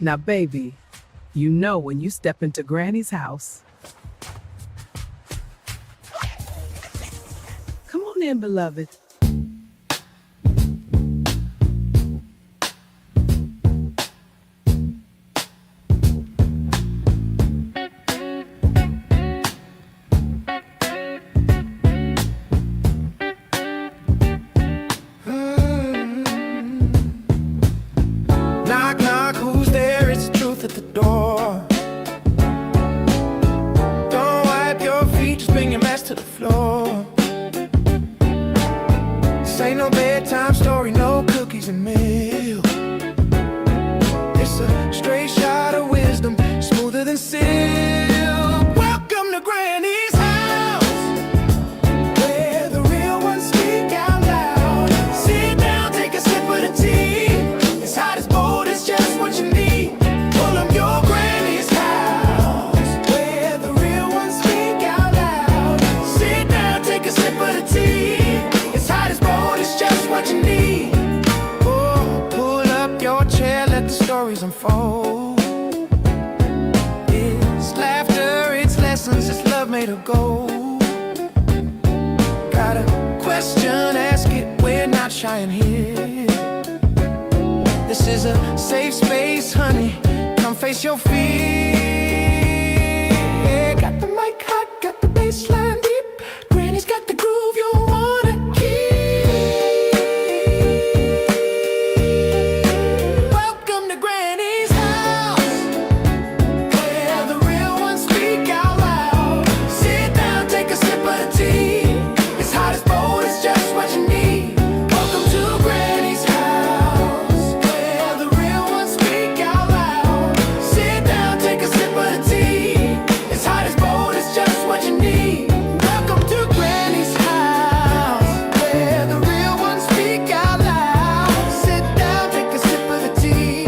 Now, baby, you know when you step into Granny's house. Come on in, beloved. Knock, knock, who's there? It's the truth at the door. Don't wipe your feet, just bring your mess to the floor. This ain't no bedtime story, no cookies and milk. It's a straight shot of wisdom, smoother than silk. Welcome to Granny's house, where the real ones speak out loud. Sit down, take a sip of the tea. It's hot as bold, it's just what you need. Pull up your Granny's house, where the real ones speak out loud. Sit down, take a sip of the tea. It's hot as bold, it's just what you need. Oh, pull up your chair, let the stories unfold. It's laughter, it's lessons, it's love made of gold. Got a question, ask it, we're not shy in here. This is a safe space, honey, come face your fear. Got the mic hot, got the bass line deep. Granny's got the groove you wanna keep. Welcome to Granny's house, where the real ones speak out loud. Sit down, take a sip of the tea. It's hot as bold, it's just what you need. Welcome to Granny's house, where the real ones speak out loud. Sit down, take a sip of the tea. It's hot as bold, it's just what you need. Welcome to Granny's house, where the real ones speak out loud. Sit down, take a sip of the tea.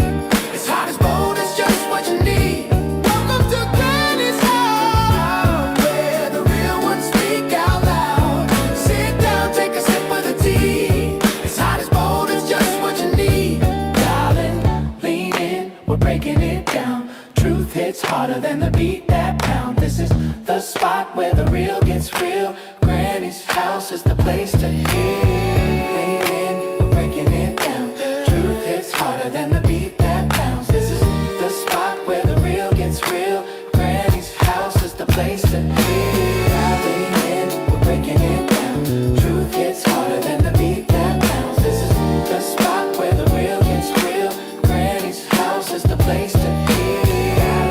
It's hot as bold, it's just what you need. Welcome to Granny's house, where the real ones speak out loud. Sit down, take a sip of the tea. It's hot as bold, it's just what you need. Darling, lean in, we're breaking it down. Truth hits harder than the beat that pound. This is the spot where the real gets real. Granny's house is the place to heal. Lean in, we're breaking it down. Truth hits harder than the beat that pounds. This is the spot where the real gets real. Granny's house is the place to heal. Lean in, we're breaking it down. Truth hits harder than the beat that pounds. This is the spot where the real gets real. Granny's house is the place to heal.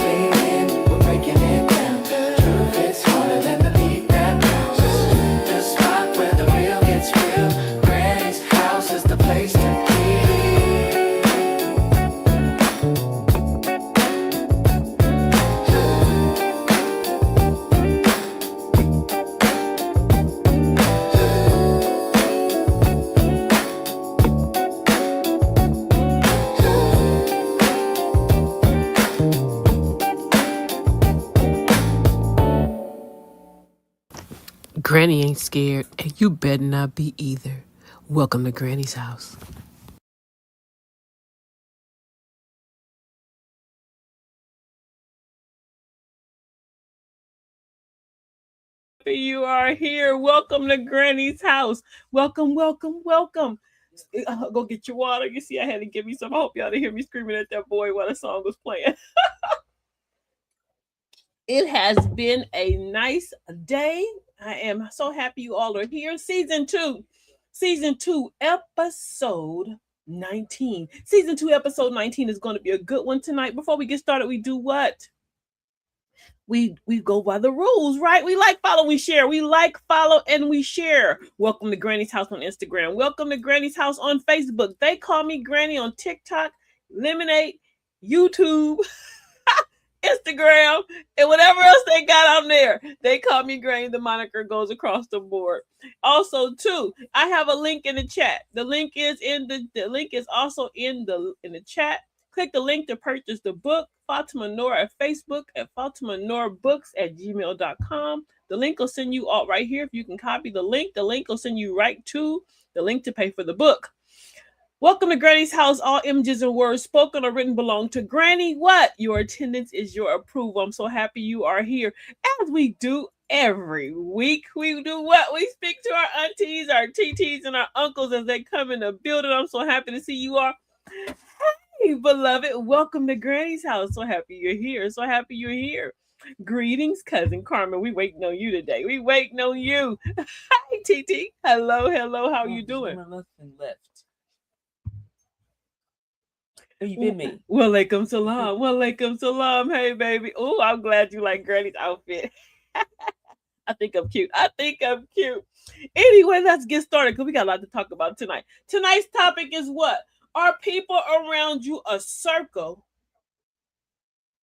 Lean in, we're breaking it down. Truth hits harder than the beat that pounds. This is the spot where the real gets real. Granny's house is the place to heal. Granny ain't scared, and you better not be either. Welcome to Granny's house. You are here. Welcome to Granny's house. Welcome, welcome, welcome. Go get your water. You see, I had to give me some. I hope y'all didn't hear me screaming at that boy while the song was playing. It has been a nice day. I am so happy you all are here. Season 2, episode 19. Season 2, episode 19 is going to be a good one tonight. Before we get started, we do what? We go by the rules, right? We like, follow, we share. We like, follow, and we share. Welcome to Granny's house on Instagram. Welcome to Granny's house on Facebook. They call me Granny on TikTok, Lemonade, YouTube, Instagram, and whatever else they got on there. They call me Granny. The moniker goes across the board. Also, too, I have a link in the chat. The link is also in the chat. Click the link to purchase the book, Fatima Noor at Facebook at FatimaNoorBooks@gmail.com. The link will send you all right here. If you can copy the link will send you right to the link to pay for the book. Welcome to Granny's house. All images and words spoken or written belong to Granny. What? Your attendance is your approval. I'm so happy you are here. As we do every week, we do what? We speak to our aunties, our TTs, and our uncles as they come in the building. I'm so happy to see you all. Hey, beloved, welcome to Granny's house. So happy you're here. So happy you're here. Greetings, cousin Carmen. We waiting on you today. We waiting on you. Hi, TT. Hello, hello. How you doing? Nothing left. Where you been, mate? Walaikum salam. Walaikum salam. Hey, baby. Oh, I'm glad you like Granny's outfit. I think I'm cute. I think I'm cute. Anyway, let's get started because we got a lot to talk about tonight. Tonight's topic is what? Are people around you a circle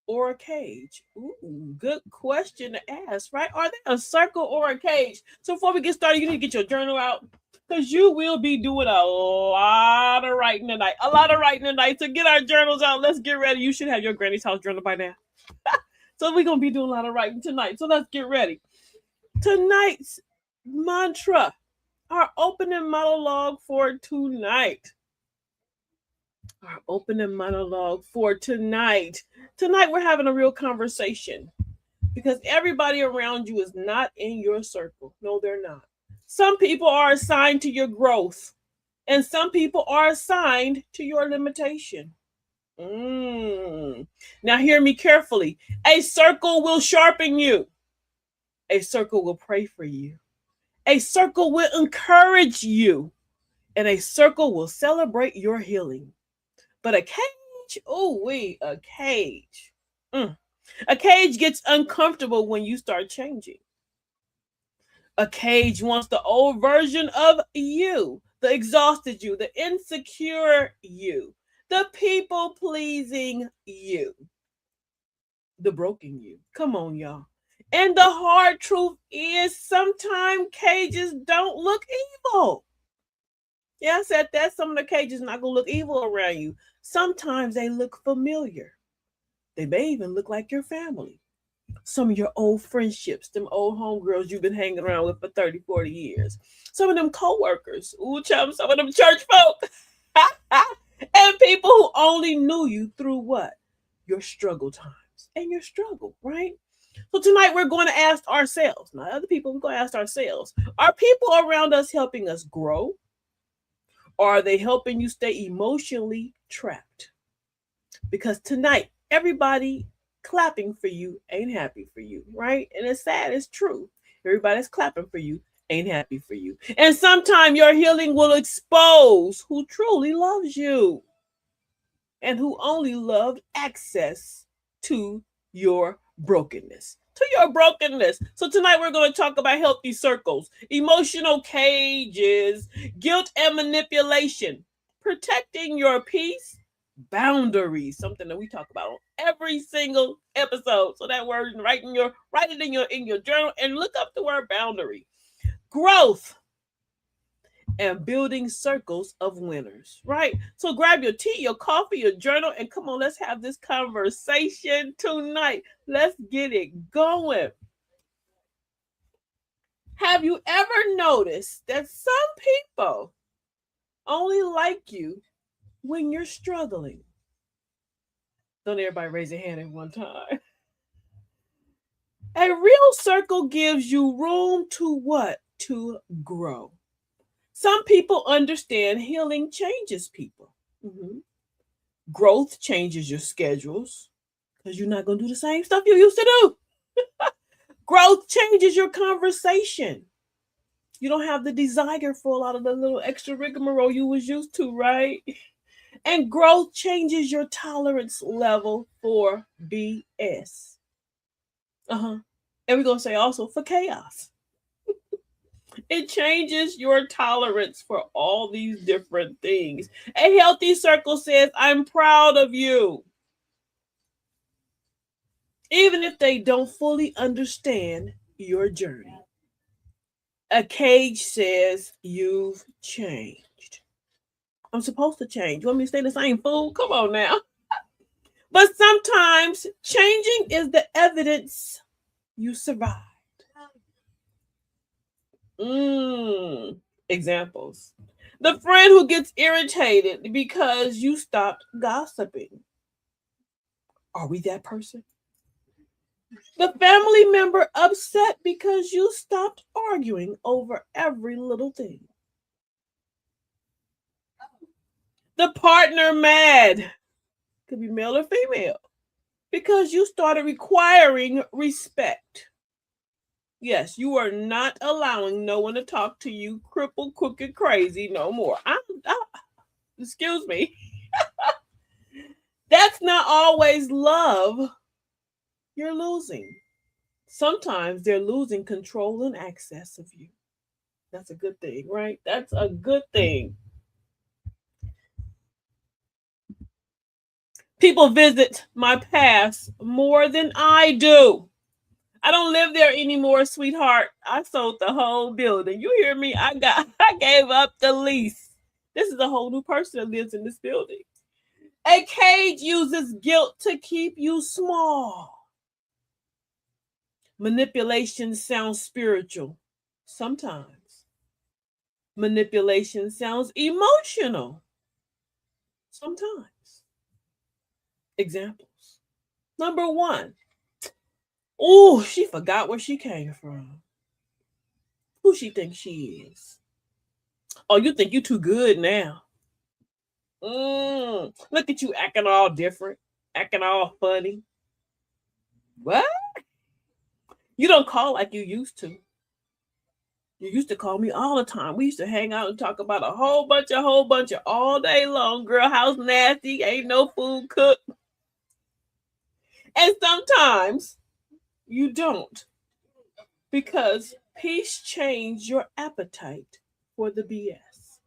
or a cage? Ooh, good question to ask, right? Are they a circle or a cage? So before we get started, you need to get your journal out because you will be doing a lot of writing tonight. A lot of writing tonight. So get our journals out. Let's get ready. You should have your Granny's house journal by now. So we're going to be doing a lot of writing tonight. So let's get ready. Tonight's mantra, our opening monologue for tonight. Our opening monologue for tonight. Tonight we're having a real conversation because everybody around you is not in your circle. No, they're not. Some people are assigned to your growth, and some people are assigned to your limitation. Now hear me carefully. A circle will sharpen you. A circle will pray for you. A circle will encourage you. And a circle will celebrate your healing. But a cage, a cage. A cage gets uncomfortable when you start changing. A cage wants the old version of you, the exhausted you, the insecure you, the people-pleasing you, the broken you. Come on, y'all. And the hard truth is sometimes cages don't look evil. Yeah, I said that. Some of the cages not going to look evil around you. Sometimes they look familiar. They may even look like your family. Some of your old friendships, them old homegirls you've been hanging around with for 30, 40 years. Some of them co-workers. Ooh, chum, some of them church folk. And people who only knew you through what? Your struggle times and your struggle, right? So tonight we're going to ask ourselves, not other people, we're going to ask ourselves, are people around us helping us grow? Or are they helping you stay emotionally trapped? Because tonight, everybody clapping for you ain't happy for you, right? And it's sad, it's true. Everybody's clapping for you ain't happy for you. And sometime your healing will expose who truly loves you and who only loved access to your brokenness. So tonight we're going to talk about healthy circles, emotional cages, guilt and manipulation, protecting your peace, boundaries, something that we talk about on every single episode. So that word, write it in your journal and look up the word boundary. Growth and building circles of winners, right? So grab your tea, your coffee, your journal, and come on, let's have this conversation tonight. Let's get it going. Have you ever noticed that some people only like you when you're struggling? Don't everybody raise their hand at one time. A real circle gives you room to what? To grow. Some people understand healing changes people. Growth changes your schedules because you're not going to do the same stuff you used to do. Growth changes your conversation. You don't have the desire for a lot of the little extra rigmarole you was used to, right? And growth changes your tolerance level for BS. And we're going to say also for chaos. It changes your tolerance for all these different things. A healthy circle says, I'm proud of you. Even if they don't fully understand your journey. A cage says, you've changed. I'm supposed to change. You want me to stay the same fool? Come on now. But sometimes changing is the evidence you survived. Examples. The friend who gets irritated because you stopped gossiping. Are we that person? The family member upset because you stopped arguing over every little thing. The partner mad, could be male or female, because you started requiring respect. Yes, you are not allowing no one to talk to you crippled, crooked, crazy no more. Excuse me. That's not always love. You're losing. Sometimes they're losing control and access of you. That's a good thing, right? That's a good thing. People visit my past more than I do. I don't live there anymore, sweetheart. I sold the whole building. You hear me? I gave up the lease. This is a whole new person that lives in this building. A cage uses guilt to keep you small. Manipulation sounds spiritual sometimes. Manipulation sounds emotional sometimes. Examples. Number one, oh, she forgot where she came from. Who she thinks she is? Oh, you think you too good now. Look at you acting all different, acting all funny. What? You don't call like you used to. You used to call me all the time. We used to hang out and talk about a whole bunch of all day long. Girl, house nasty, ain't no food cooked. And sometimes you don't, because peace changed your appetite for the BS.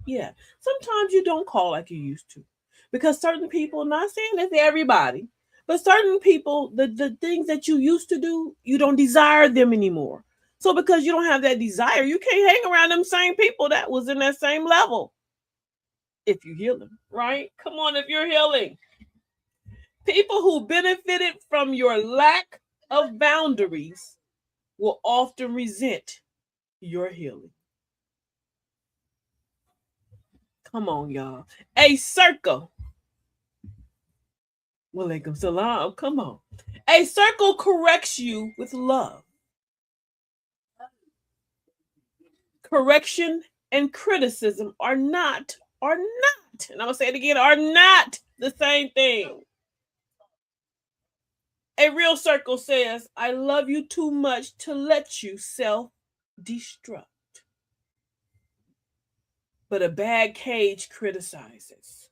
Yeah, sometimes you don't call like you used to, because certain people, not saying it's everybody, but certain people, the things that you used to do, you don't desire them anymore. So because you don't have that desire, you can't hang around them same people that was in that same level. If you heal them, right? Come on, if you're healing. People who benefited from your lack of boundaries will often resent your healing. Come on, y'all. A circle. Walaikum salam. Come on. A circle corrects you with love. Correction and criticism are not, and I'm going to say it again, are not the same thing. A real circle says, I love you too much to let you self destruct. But a bad cage criticizes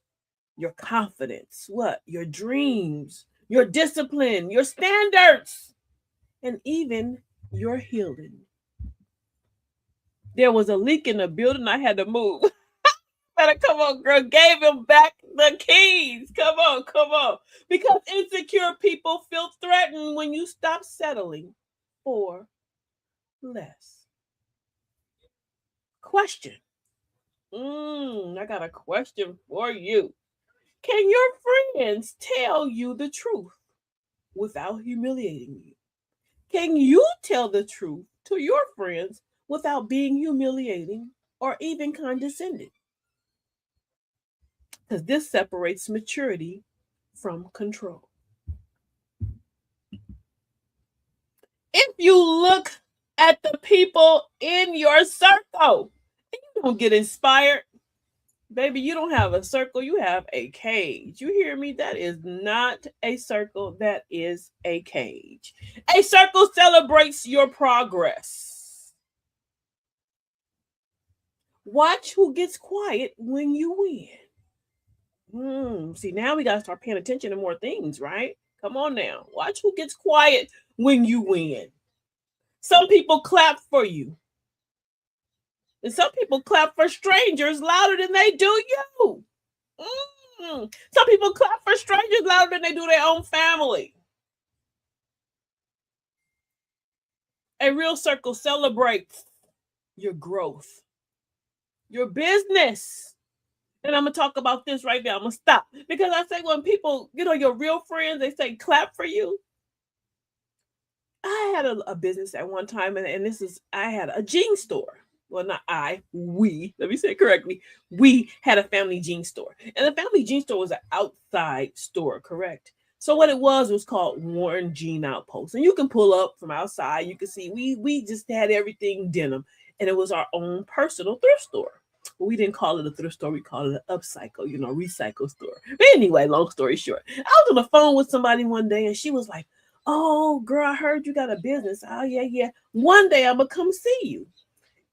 your confidence, what? Your dreams, your discipline, your standards, and even your healing. There was a leak in the building. I had to move. Better come on, girl. Gave him back the keys. Come on, come on. Because insecure people feel threatened when you stop settling for less. Question. I got a question for you. Can your friends tell you the truth without humiliating you? Can you tell the truth to your friends without being humiliating or even condescending? Because this separates maturity from control. If you look at the people in your circle and you don't get inspired, baby, you don't have a circle, you have a cage. You hear me? That is not a circle, that is a cage. A circle celebrates your progress. Watch who gets quiet when you win. See, now we got to start paying attention to more things, right? Come on now. Watch who gets quiet when you win. Some people clap for you. And some people clap for strangers louder than they do you. Some people clap for strangers louder than they do their own family. A real circle celebrates your growth, your business. And I'm going to talk about this right now. I'm going to stop. Because I say when people, your real friends, they say clap for you. I had a business at one time, and I had a jean store. well, not I, we, let me say it correctly, we had a family jean store. And the family jean store was an outside store, correct? So what it was called Warren Jean Outpost. And you can pull up from outside, you can see we just had everything denim. And it was our own personal thrift store. But we didn't call it a thrift store, we called it an upcycle, recycle store. But anyway, long story short, I was on the phone with somebody one day and she was like, "Oh, girl, I heard you got a business." "Oh, yeah, yeah. One day I'm going to come see you."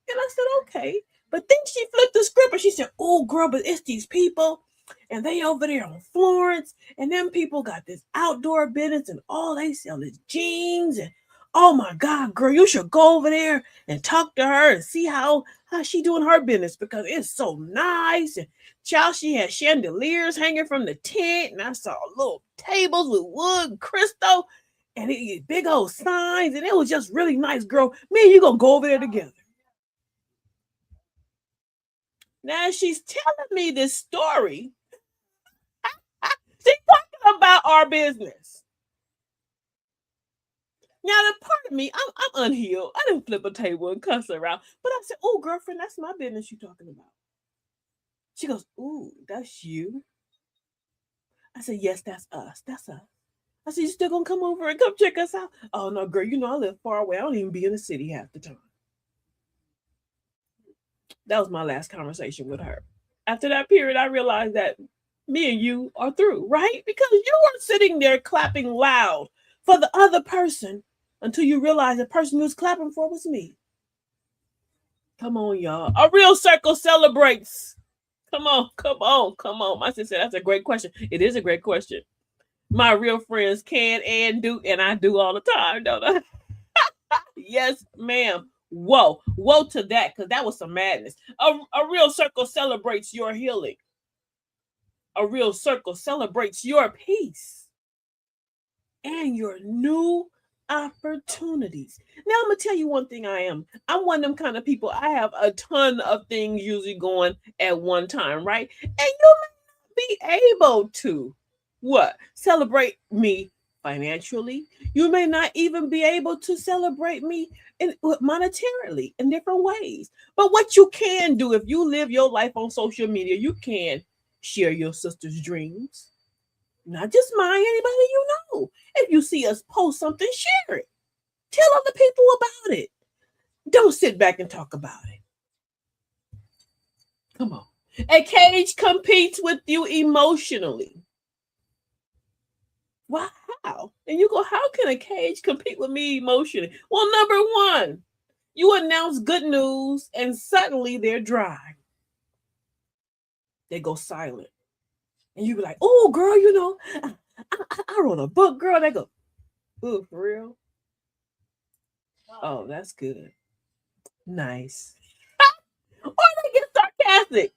And I said, "Okay." But then she flipped the script and she said, "Oh, girl, but it's these people and they over there on Florence. And them people got this outdoor business and all they sell is jeans. And oh my God, girl, you should go over there and talk to her and see how she doing her business because it's so nice." And child, she had chandeliers hanging from the tent. And I saw little tables with wood and crystal and big old signs. And it was just really nice, girl. Me and you gonna go over there together. Now she's telling me this story. She's talking about our business. Now, the part of me, I'm unhealed. I didn't flip a table and cuss her out. But I said, "Oh, girlfriend, that's my business you talking about." She goes, "Ooh, that's you?" I said, "Yes, that's us. That's us." I said, "You still gonna come over and come check us out?" "Oh, no, girl, I live far away. I don't even be in the city half the time." That was my last conversation with her. After that period, I realized that me and you are through, right? Because you were sitting there clapping loud for the other person until you realized the person you was clapping for was me. Come on, y'all. A real circle celebrates. Come on, come on, come on. My sister said that's a great question. It is a great question. My real friends can and do, and I do all the time, don't I? Yes, ma'am. Whoa, whoa to that, because that was some madness. A real circle celebrates your healing. A real circle celebrates your peace and your new opportunities. Now I'm gonna tell you one thing I am. I'm one of them kind of people. I have a ton of things usually going at one time, right? And you may not be able to what? Celebrate me financially. You may not even be able to celebrate me monetarily in different ways. But what you can do if you live your life on social media, you can share your sister's dreams. Not just mine, anybody you know. If you see us post something, share it. Tell other people about it. Don't sit back and talk about it. Come on. A cage competes with you emotionally. Wow. And you go, how can a cage compete with me emotionally? Well, number one, you announce good news and suddenly they're dry. They go silent. And you be like, "Oh, girl, I wrote a book, girl." They go, "Ooh, for real? Oh, that's good. Nice." Or they get sarcastic.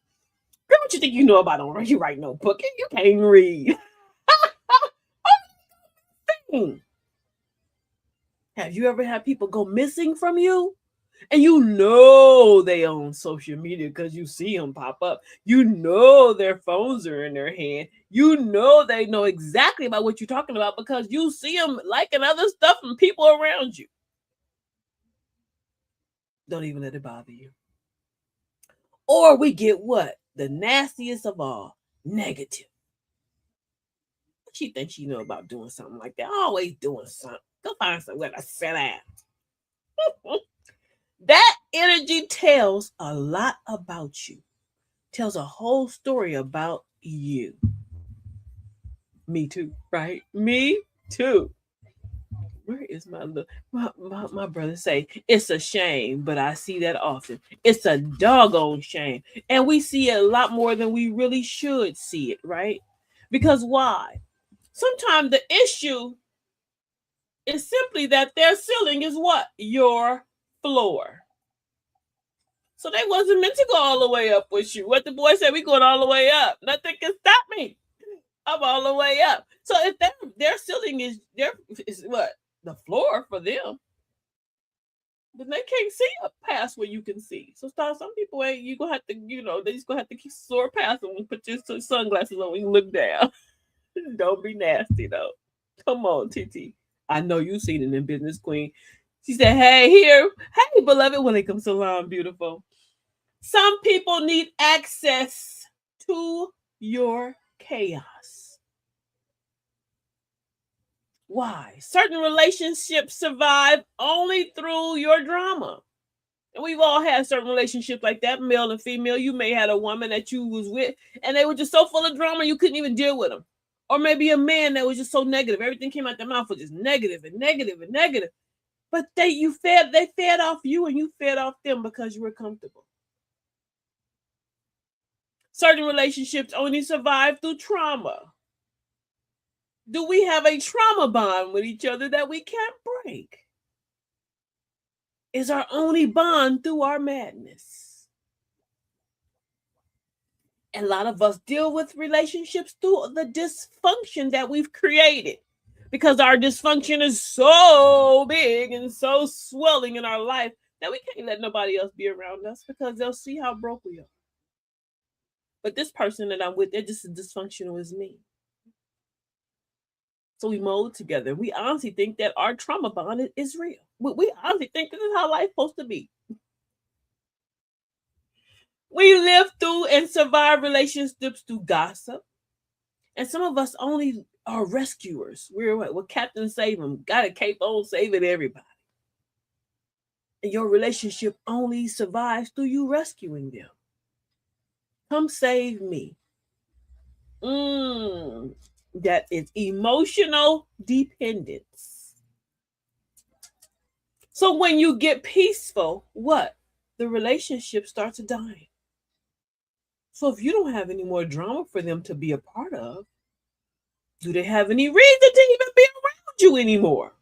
"Girl, what you think you know about you write no book? You can't read." Have you ever had people go missing from you? And you know they on social media because you see them pop up. You know their phones are in their hand. You know they know exactly about what you're talking about because you see them liking other stuff from people around you. Don't even let it bother you. Or we get what? The nastiest of all, negative. She thinks she know about doing something like that. Always doing something. Go find somewhere to sit down. That energy tells a lot about you. Tells a whole story about you. Me too, right? Me too. Where is my brother say it's a shame, but I see that often. It's a doggone shame. And we see it a lot more than we really should see it, right? Because why? Sometimes the issue is simply that their ceiling is what? Your floor. So they wasn't meant to go all the way up with you. What the boy said, we going all the way up. Nothing can stop me. I'm all the way up. So if their ceiling is what? The floor for them, then they can't see up past where you can see. So some people ain't you gonna have to, they just gonna have to keep soar past them and put your sunglasses on when you look down. Don't be nasty though. Come on, TT. I know you seen it in Business Queen. She said, hey, here. Hey, beloved. Walaikum salam, beautiful. Some people need access to your chaos. Why? Certain relationships survive only through your drama. And we've all had certain relationships like that, male and female. You may have a woman that you was with, and they were just so full of drama you couldn't even deal with them. Or maybe a man that was just so negative. Everything came out their mouth was just negative and negative and negative. But they fed off you and you fed off them because you were comfortable. Certain relationships only survive through trauma. Do we have a trauma bond with each other that we can't break? Is our only bond through our madness? And a lot of us deal with relationships through the dysfunction that we've created because our dysfunction is so big and so swelling in our life that we can't let nobody else be around us because they'll see how broke we are. But this person that I'm with, they're just as dysfunctional as me. So we mold together. We honestly think that our trauma bond is real. We honestly think this is how life's supposed to be. We live through and survive relationships through gossip. And some of us only are rescuers. We're Captain Save 'em. Got a cape on saving everybody. And your relationship only survives through you rescuing them. Come save me. That is emotional dependence. So when you get peaceful, what? The relationship starts dying. So if you don't have any more drama for them to be a part of, do they have any reason to even be around you anymore?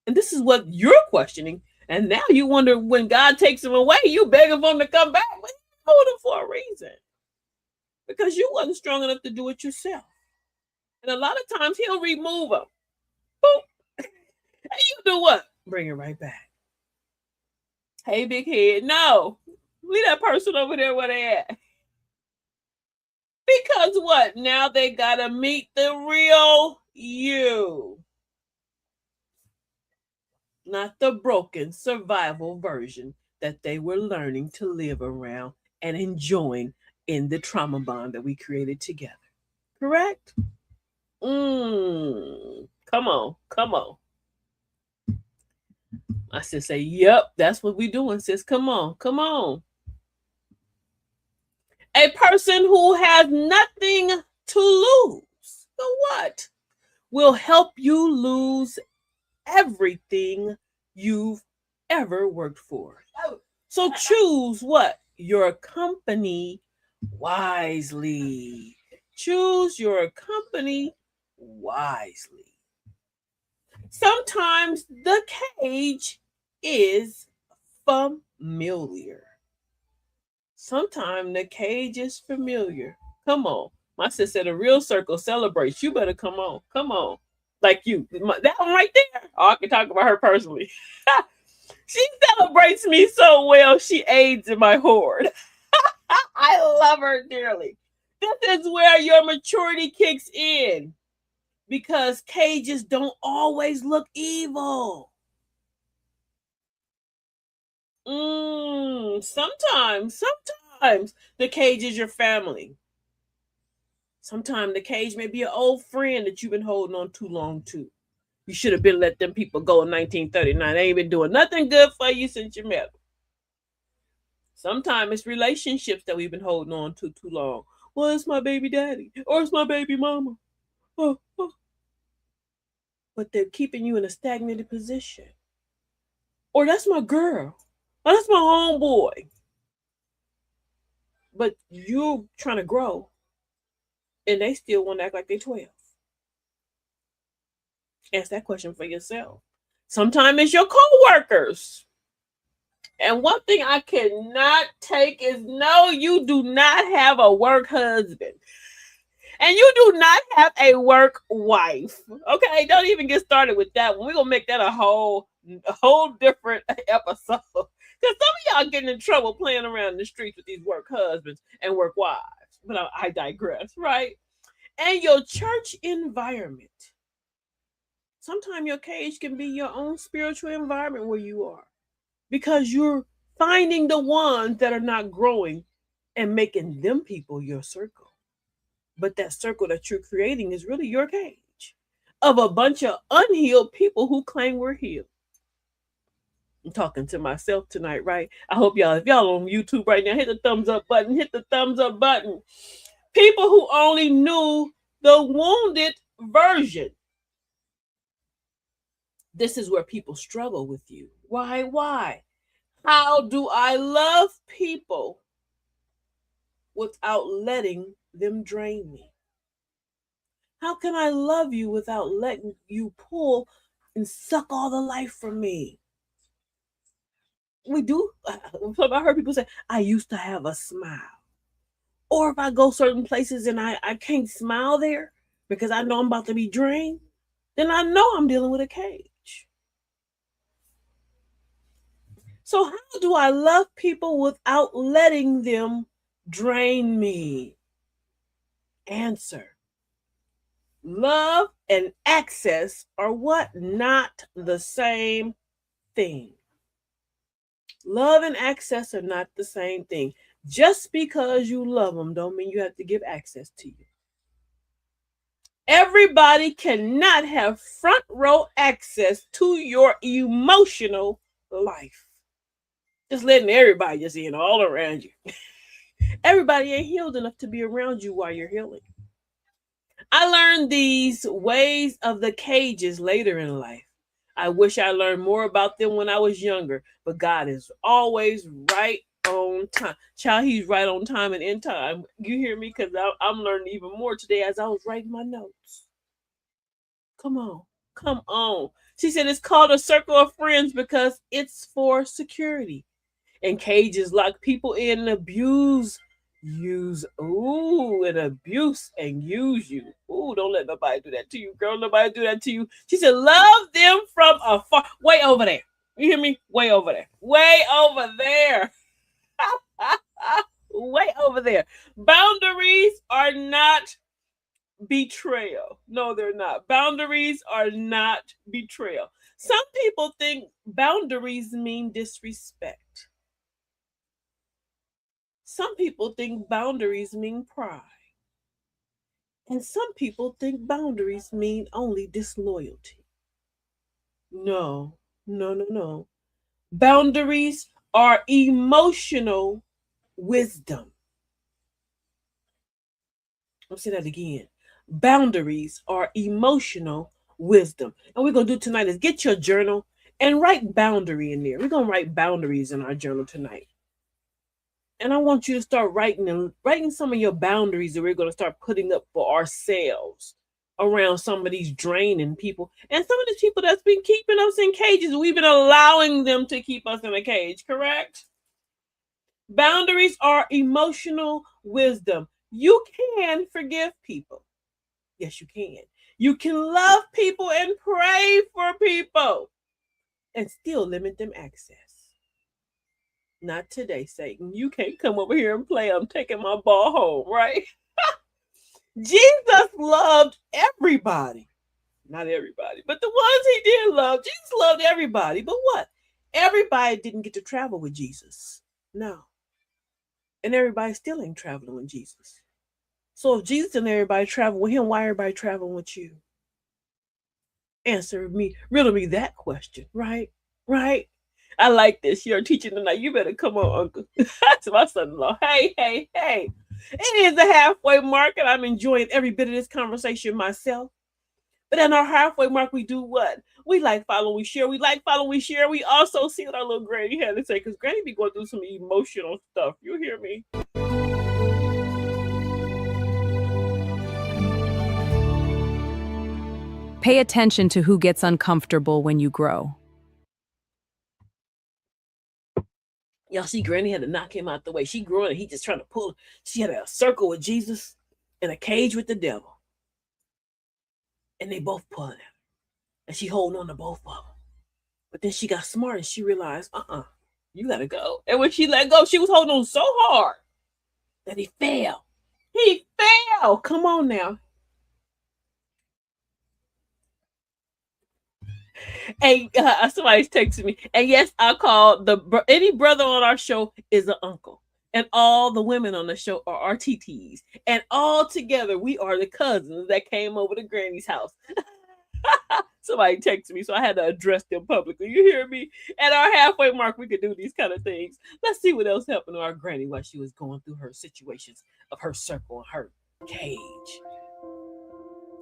And this is what you're questioning. And now you wonder when God takes them away, you begging for them to come back. But you hold them for a reason. Because you wasn't strong enough to do it yourself. And a lot of times he'll remove them. Boop. And you do what? Bring it right back. Hey, big head. No. Leave that person over there where they at. Because what? Now they gotta meet the real you. Not the broken survival version that they were learning to live around and enjoying in the trauma bond that we created together. Correct? Come on, come on. I said, say, yep, that's what we doing, sis. Come on, come on. A person who has nothing to lose, so what? Will help you lose everything you've ever worked for. So choose what? Your company wisely. Choose your company wisely. Sometimes the cage is familiar. Sometimes the cage is familiar. Come on. My sister said a real circle celebrates. You better come on. Come on. Like you. That one right there. Oh, I can talk about her personally. She celebrates me so well, she aids in my horde. I love her dearly. This is where your maturity kicks in. Because cages don't always look evil. Sometimes the cage is your family. Sometimes the cage may be an old friend that you've been holding on too long to. You should have been let them people go in 1939. They ain't been doing nothing good for you since you met them. Sometimes it's relationships that we've been holding on to too long. Well, it's my baby daddy or it's my baby mama. Oh. But they're keeping you in a stagnated position. Or that's my girl. Or that's my homeboy. But you're trying to grow. And they still want to act like they're 12. Ask that question for yourself. Sometimes it's your co-workers. And one thing I cannot take is no, you do not have a work husband. And you do not have a work wife. Okay, don't even get started with that one. We're going to make that a whole different episode. Because some of y'all getting in trouble playing around in the streets with these work husbands and work wives. But I digress, right? And your church environment. Sometimes your cage can be your own spiritual environment where you are, because you're finding the ones that are not growing and making them people your circle. But that circle that you're creating is really your cage of a bunch of unhealed people who claim we're healed. I'm talking to myself tonight, right? I hope y'all, if y'all on YouTube right now, hit the thumbs up button, hit the thumbs up button. People who only knew the wounded version. This is where people struggle with you. Why? Why? How do I love people without letting them drain me? How can I love you without letting you pull and suck all the life from me? We do. I heard people say, I used to have a smile. Or if I go certain places and I can't smile there because I know I'm about to be drained, then I know I'm dealing with a cage. So, how do I love people without letting them drain me? Answer: love and access are what? Not the same thing. Love and access are not the same thing. Just because you love them don't mean you have to give access to you. Everybody cannot have front row access to your emotional life. Just letting everybody just in all around you. Everybody ain't healed enough to be around you while you're healing. I learned these ways of the cages later in life. I wish I learned more about them when I was younger, but God is always right on time. Child, he's right on time and in time. You hear me? Because I'm learning even more today as I was writing my notes. Come on. Come on. She said it's called a circle of friends because it's for security. And cages lock people in and abuse and abuse and use you. Ooh, don't let nobody do that to you, girl. Nobody do that to you. She said, love them from afar. Way over there. You hear me? Way over there. Way over there. Way over there. Boundaries are not betrayal. No, they're not. Boundaries are not betrayal. Some people think boundaries mean disrespect. Some people think boundaries mean pride. And some people think boundaries mean only disloyalty. No, no, no, no. Boundaries are emotional wisdom. I'll say that again. Boundaries are emotional wisdom. And we're going to do tonight is get your journal and write boundary in there. We're going to write boundaries in our journal tonight. And I want you to start writing some of your boundaries that we're going to start putting up for ourselves around some of these draining people. And some of these people that's been keeping us in cages, we've been allowing them to keep us in a cage, correct? Boundaries are emotional wisdom. You can forgive people. Yes, you can. You can love people and pray for people and still limit them access. Not today, Satan. You can't come over here and play. I'm taking my ball home, right? Jesus loved everybody. Not everybody, but the ones he did love. Jesus loved everybody. But what? Everybody didn't get to travel with Jesus. No. And everybody still ain't traveling with Jesus. So if Jesus and everybody travel with him, why everybody traveling with you? Riddle me that question, right? Right? I like this. You're teaching tonight. You better come on, Uncle. That's my son-in-law. Hey, hey, hey. It is the halfway mark, and I'm enjoying every bit of this conversation myself. But at our halfway mark, we do what? We like, follow, we share. We like, follow, we share. We also see what our little granny had to say, because granny be going through some emotional stuff. You hear me? Pay attention to who gets uncomfortable when you grow. Y'all see, Granny had to knock him out the way. She grew and he just trying to pull. She had a circle with Jesus and a cage with the devil. And they both pulling him. And she holding on to both of them. But then she got smart and she realized, you gotta go. And when she let go, she was holding on so hard that he fell. He fell. Come on now. And somebody's texting me. And yes, I call any brother on our show is an uncle. And all the women on the show are our TTs. And all together, we are the cousins that came over to Granny's house. Somebody texted me, so I had to address them publicly. You hear me? At our halfway mark, we could do these kind of things. Let's see what else happened to our granny while she was going through her situations of her circle and her cage.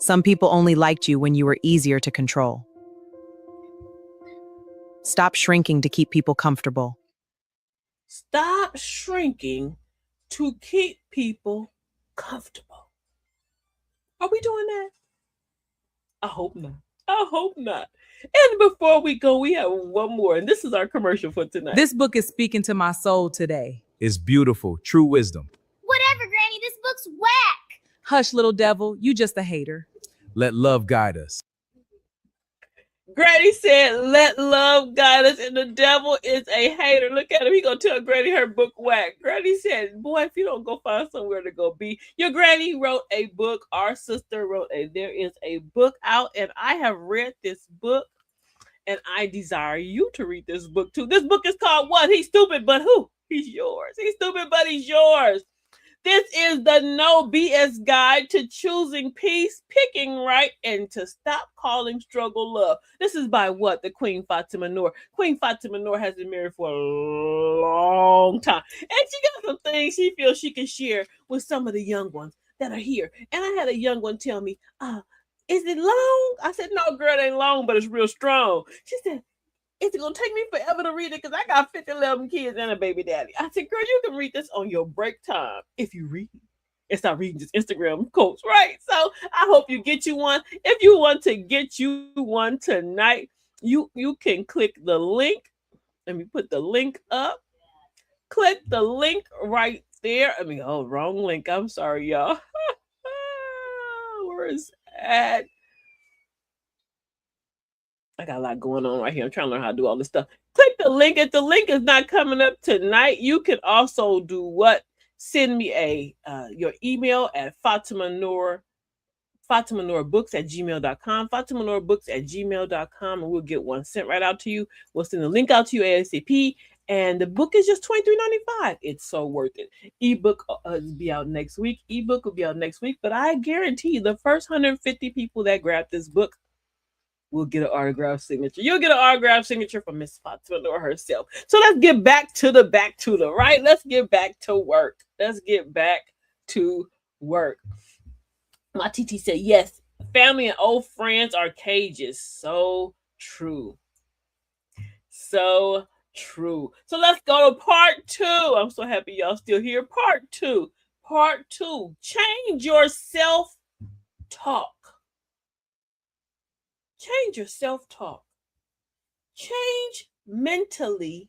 Some people only liked you when you were easier to control. Stop shrinking to keep people comfortable. Stop shrinking to keep people comfortable. Are we doing that? I hope not. I hope not. And before we go, we have one more, and this is our commercial for tonight. This book is speaking to my soul today. Is beautiful, true wisdom. Whatever, Granny, this book's whack. Hush, little devil, you just a hater. Let love guide us. Granny said, let love guide us, and the devil is a hater. Look at him. He gonna tell Granny her book whack. Granny said, boy, if you don't go find somewhere to go be. Your granny wrote a book. Our sister wrote there is a book out, and I have read this book, and I desire you to read this book too. This book is called what? He's stupid, but who? He's yours. He's stupid, but he's yours. This is the no BS guide to choosing peace, picking right, and to stop calling struggle love. This is by what? The Queen Fatima Noor. Queen Fatima Noor has been married for a long time. And she got some things she feels she can share with some of the young ones that are here. And I had a young one tell me, is it long? I said, no, girl, it ain't long, but it's real strong. She said, is it going to take me forever to read it? Because I got 11 kids and a baby daddy. I said, girl, you can read this on your break time if you read. And stop reading just Instagram quotes, right? So I hope you get you one. If you want to get you one tonight, you can click the link. Let me put the link up. Click the link right there. Wrong link. I'm sorry, y'all. Where is that? I got a lot going on right here. I'm trying to learn how to do all this stuff. Click the link. If the link is not coming up tonight, you can also do what? Send me your email at FatimaNoor books@gmail.com, FatimaNoorBooks@gmail.com, and we'll get one sent right out to you. We'll send the link out to you ASAP. And the book is just $23.95. It's so worth it. Ebook will be out next week. Ebook will be out next week. But I guarantee the first 150 people that grab this book will get an autograph signature. You'll get an autograph signature from Miss Fatima Noor herself. So let's get back to the right. Let's get back to work. Let's get back to work. My TT said, yes, family and old friends are cages. So true. So true. So let's go to part 2. I'm so happy y'all still here. Part 2. Change your self-talk. Change your self-talk. Change mentally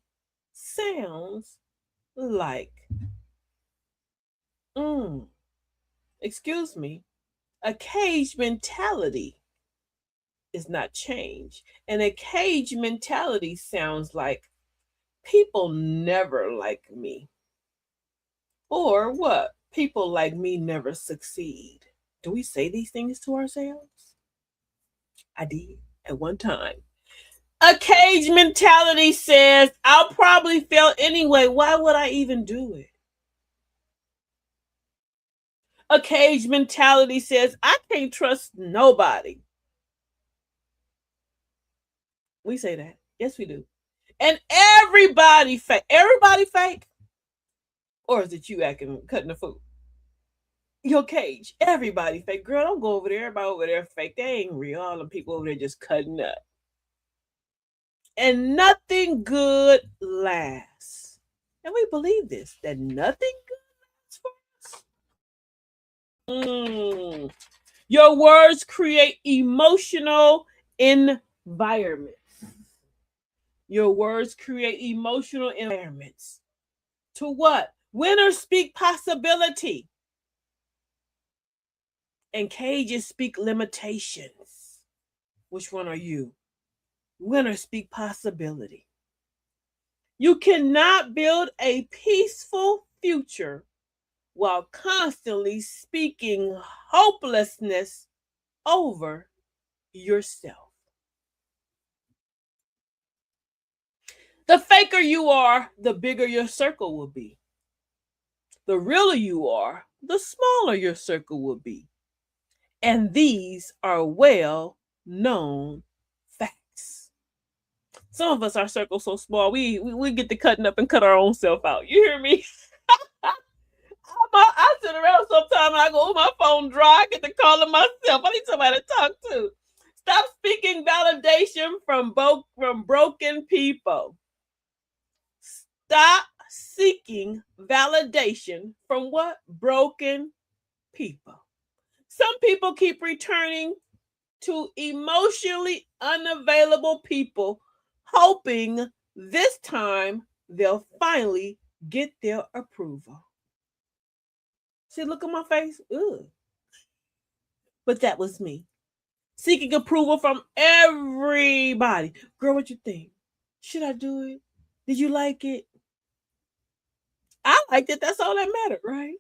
sounds like, excuse me, a cage mentality is not change. And a cage mentality sounds like people never like me. Or what? People like me never succeed. Do we say these things to ourselves? I did at one time. A cage mentality says, I'll probably fail anyway. Why would I even do it? A cage mentality says, I can't trust nobody. We say that. Yes, we do. And everybody fake. Everybody fake? Or is it you cutting the food? Your cage. Everybody fake. Girl, don't go over there. Everybody over there fake. They ain't real. All the people over there just cutting up. And nothing good lasts. And we believe this, that nothing good lasts for us. Your words create emotional environments. Your words create emotional environments. To what? Winners speak possibility. And cages speak limitations. Which one are you? Winners speak possibility. You cannot build a peaceful future while constantly speaking hopelessness over yourself. The faker you are, the bigger your circle will be. The realer you are, the smaller your circle will be. And these are well known facts. Some of us, our circle's so small, we get to cutting up and cut our own self out. You hear me? I sit around sometimes and I go, oh, my phone dry. I get to calling myself. I need somebody to talk to. Stop speaking validation from broken people. Stop seeking validation from what? Broken people. Some people keep returning to emotionally unavailable people, hoping this time they'll finally get their approval. See, look at my face. Ugh. But that was me. Seeking approval from everybody. Girl, what you think? Should I do it? Did you like it? I liked it. That's all that mattered, right?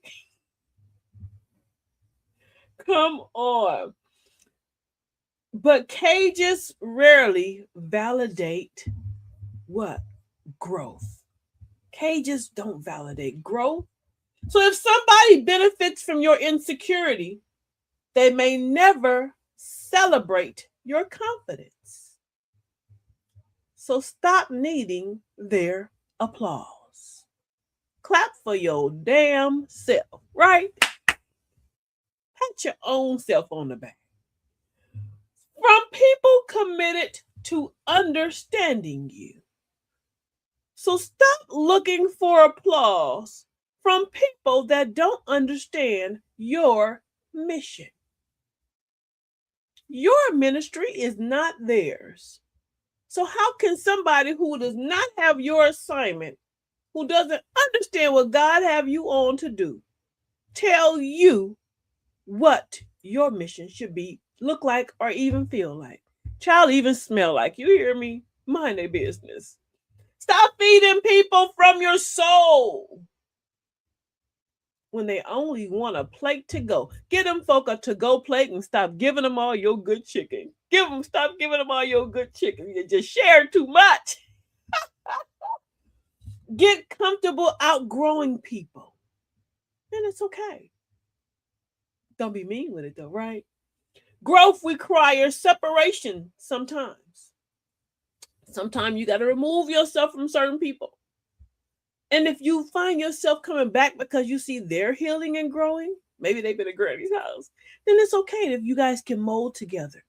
Come on. But cages rarely validate what? Growth. Cages don't validate growth. So if somebody benefits from your insecurity, they may never celebrate your confidence. So stop needing their applause. Clap for your damn self, right? Pat your own self on the back. From people committed to understanding you. So stop looking for applause from people that don't understand your mission. Your ministry is not theirs. So how can somebody who does not have your assignment, who doesn't understand what God have you on to do, tell you what your mission should be, look like, or even feel like? Child, even smell like. You hear me? Mind their business. Stop feeding people from your soul when they only want a plate to go. Get them folk a to-go plate and stop giving them all your good chicken. Stop giving them all your good chicken. You just share too much. Get comfortable outgrowing people. And it's okay. Don't be mean with it though, right? Growth requires separation sometimes. Sometimes you got to remove yourself from certain people. And if you find yourself coming back because you see they're healing and growing, maybe they've been at Granny's house, then it's okay if you guys can mold together.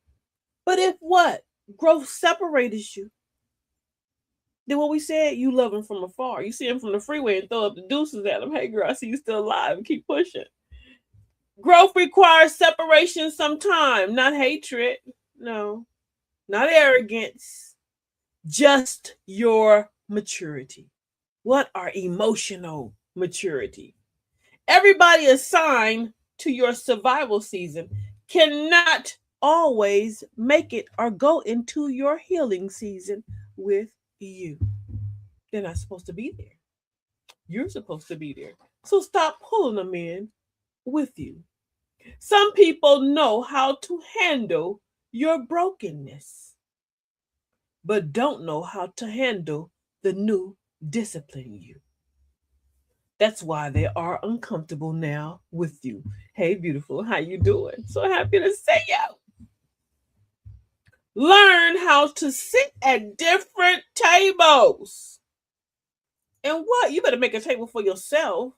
But if what? Growth separates you, then what we said, you love them from afar. You see them from the freeway and throw up the deuces at them. Hey girl, I see you still alive, and keep pushing. Growth requires separation sometime, not hatred. No, not arrogance, just your maturity. What are emotional maturity? Everybody assigned to your survival season cannot always make it or go into your healing season with you. They're not supposed to be there. You're supposed to be there. So stop pulling them in with you. Some people know how to handle your brokenness, but don't know how to handle the new discipline you. That's why they are uncomfortable now with you. Hey, beautiful, how you doing? So happy to see you. Learn how to sit at different tables. And what? You better make a table for yourself.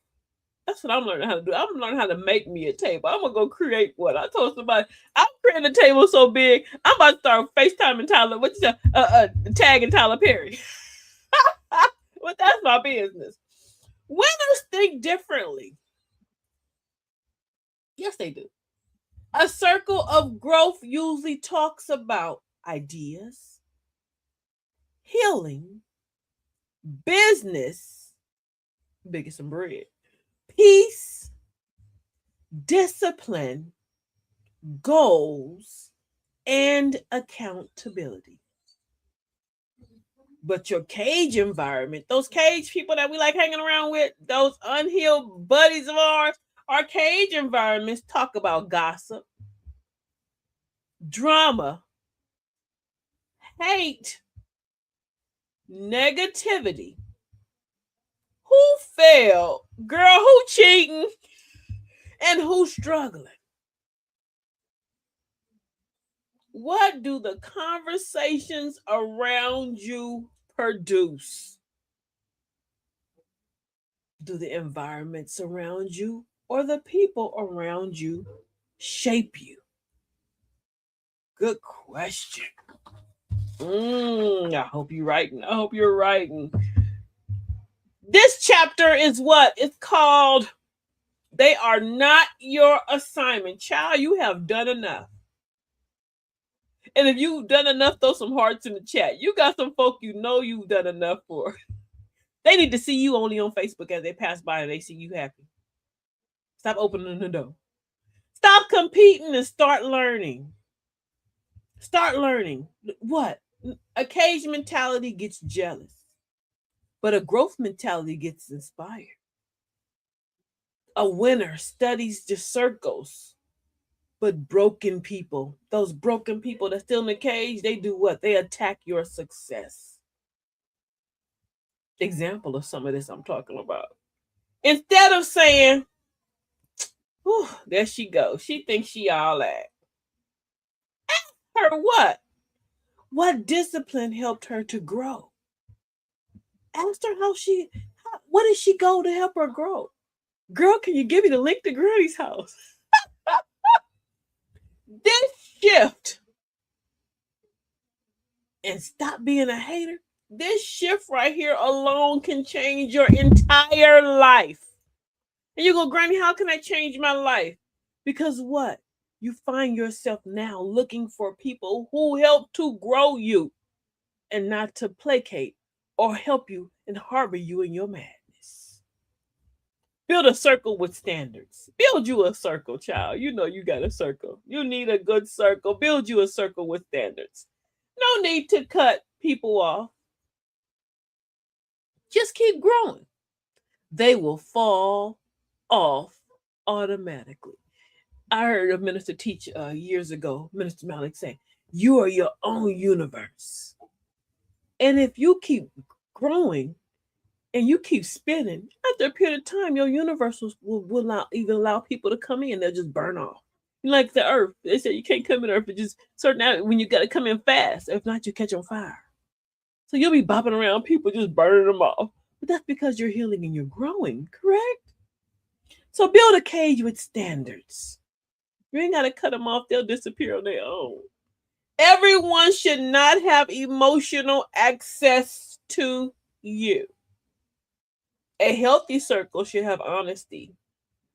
That's what I'm learning how to do. I'm learning how to make me a table. I'm gonna go create one. I told somebody I'm creating a table so big. I'm about to start FaceTiming Tyler. What's tagging Tyler Perry? But that's my business. Winners think differently. Yes, they do. A circle of growth usually talks about ideas, healing, business, biggest and bread, peace, discipline, goals, and accountability. But your cage environment, those cage people that we like hanging around with, those unhealed buddies of ours, our cage environments talk about gossip, drama, hate, negativity. Who failed? Girl, who cheating? And who struggling? What do the conversations around you produce? Do the environments around you or the people around you shape you? Good question. I hope you're writing. I hope you're writing. This chapter is what? It's called They Are Not Your Assignment. Child, you have done enough. And if you've done enough, throw some hearts in the chat. You got some folk you know you've done enough for. They need to see you only on Facebook as they pass by and they see you happy. Stop opening the door. Stop competing and start learning. Start learning. What? A cage mentality gets jealous, but a growth mentality gets inspired. A winner studies the circles, but broken people, those broken people that's still in the cage, they do what? They attack your success. Example of some of this I'm talking about. Instead of saying, whew, there she goes. She thinks she all that. Ask her what? What discipline helped her to grow? Ask her what did she go to help her grow? Girl, can you give me the link to Granny's house? This shift and stop being a hater. This shift right here alone can change your entire life. And you go, Granny, how can I change my life? Because what? You find yourself now looking for people who help to grow you and not to placate or help you and harbor you in your madness. Build a circle with standards. Build you a circle, child. You know you got a circle. You need a good circle. Build you a circle with standards. No need to cut people off. Just keep growing. They will fall off automatically. I heard a minister teach years ago, Minister Malik say, you are your own universe. And if you keep growing and you keep spinning, after a period of time, your universe will not even allow people to come in. They'll just burn off. Like the earth. They say you can't come in earth, but just certain out when you got to come in fast. If not, you catch on fire. So you'll be bopping around people just burning them off. But that's because you're healing and you're growing, correct? So build a cage with standards. You ain't got to cut them off. They'll disappear on their own. Everyone should not have emotional access to you. A healthy circle should have honesty.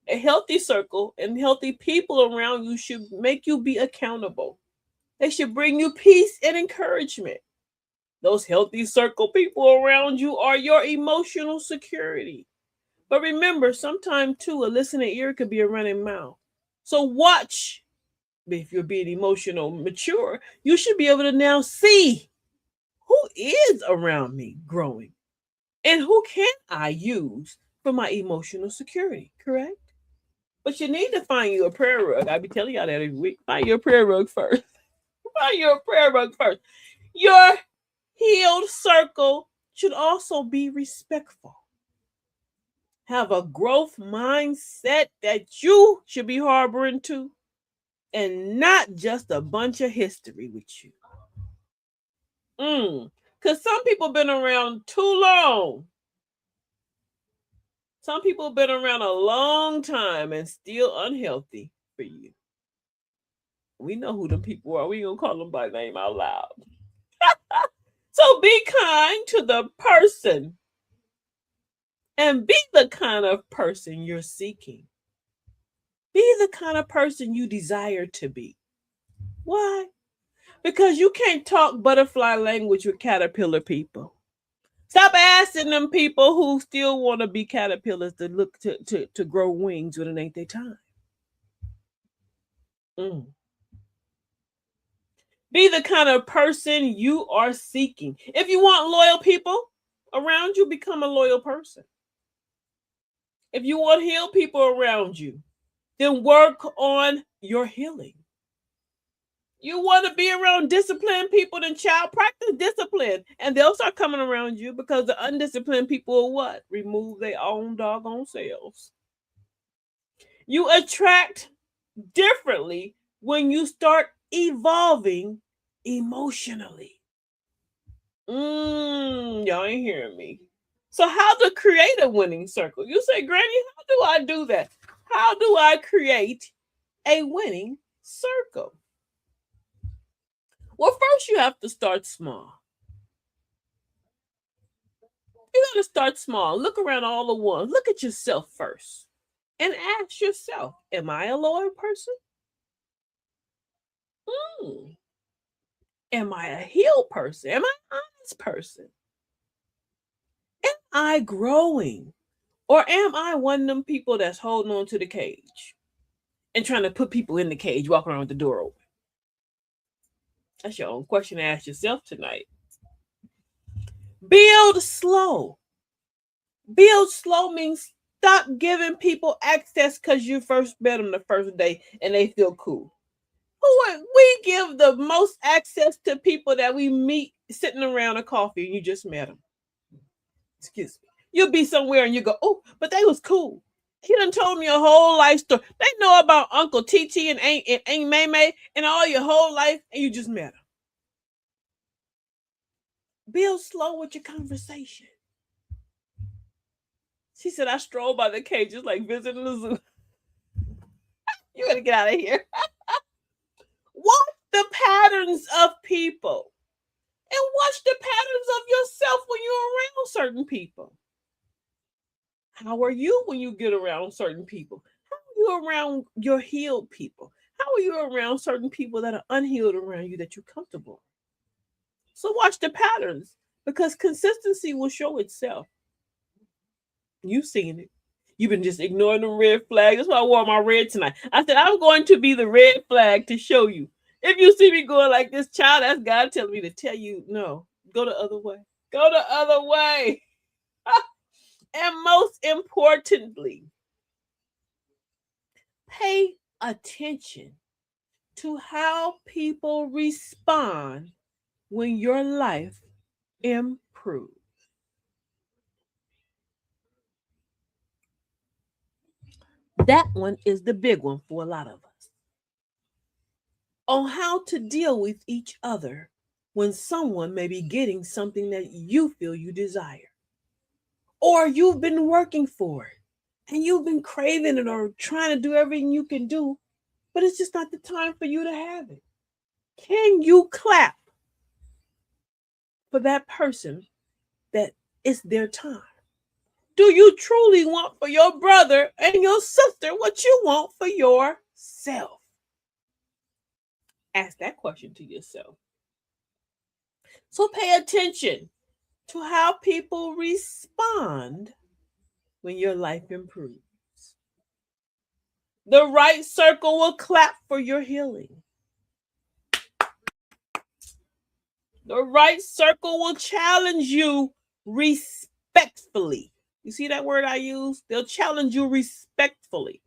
A healthy circle and healthy people around you should make you be accountable. They should bring you peace and encouragement. Those healthy circle people around you are your emotional security. But remember, sometimes too, a listening ear could be a running mouth. So watch. If you're being emotional mature, you should be able to now see who is around me growing and who can I use for my emotional security, correct? But you need to find you a prayer rug. I be telling y'all that every week. Find your prayer rug first. Find your prayer rug first. Your healed circle should also be respectful. Have a growth mindset that you should be harboring to, and not just a bunch of history with you. Because some people been around too long. Some people been around a long time and still unhealthy for you. We know who the people are. We gonna call them by name out loud. So be kind to the person and be the kind of person you're seeking. Be the kind of person you desire to be. Why? Because you can't talk butterfly language with caterpillar people. Stop asking them people who still want to be caterpillars to look to grow wings when it ain't their time. Be the kind of person you are seeking. If you want loyal people around you, become a loyal person. If you want healed people around you, then work on your healing. You want to be around disciplined people, then child practice discipline. And they'll start coming around you because the undisciplined people will what? Remove their own doggone selves. You attract differently when you start evolving emotionally. Y'all ain't hearing me. So how to create a winning circle? You say, Granny, how do I do that? How do I create a winning circle? Well, first you have to start small. You got to start small. Look around all the ones. Look at yourself first. And ask yourself, am I a loyal person? Am I a healed person? Am I an honest person? Am I growing? Or am I one of them people that's holding on to the cage and trying to put people in the cage, walking around with the door open? That's your own question to ask yourself tonight. Build slow. Build slow means stop giving people access because you first met them the first day and they feel cool. We give the most access to people that we meet sitting around a coffee and you just met them. Excuse me. You'll be somewhere and you go, oh, but they was cool. He done told me your whole life story. They know about Uncle TT and Aunt May May and all your whole life, and you just met them. Build slow with your conversation. She said, I stroll by the cage just like visiting the zoo. You gotta get out of here. Watch the patterns of people. And watch the patterns of yourself when you're around certain people. How are you when you get around certain people? How are you around your healed people? How are you around certain people that are unhealed around you that you're comfortable? So watch the patterns because consistency will show itself. You've seen it. You've been just ignoring the red flag. That's why I wore my red tonight. I said, I'm going to be the red flag to show you. If you see me going like this, child, that's God telling me to tell you, no, go the other way. Go the other way. And most importantly, pay attention to how people respond when your life improves. That one is the big one for a lot of us. On how to deal with each other when someone may be getting something that you feel you desire. Or you've been working for it and you've been craving it or trying to do everything you can do, but it's just not the time for you to have it. Can you clap for that person that it's their time? Do you truly want for your brother and your sister what you want for yourself? Ask that question to yourself. So pay attention to how people respond when your life improves. The right circle will clap for your healing. The right circle will challenge you respectfully. You see that word I use? They'll challenge you respectfully.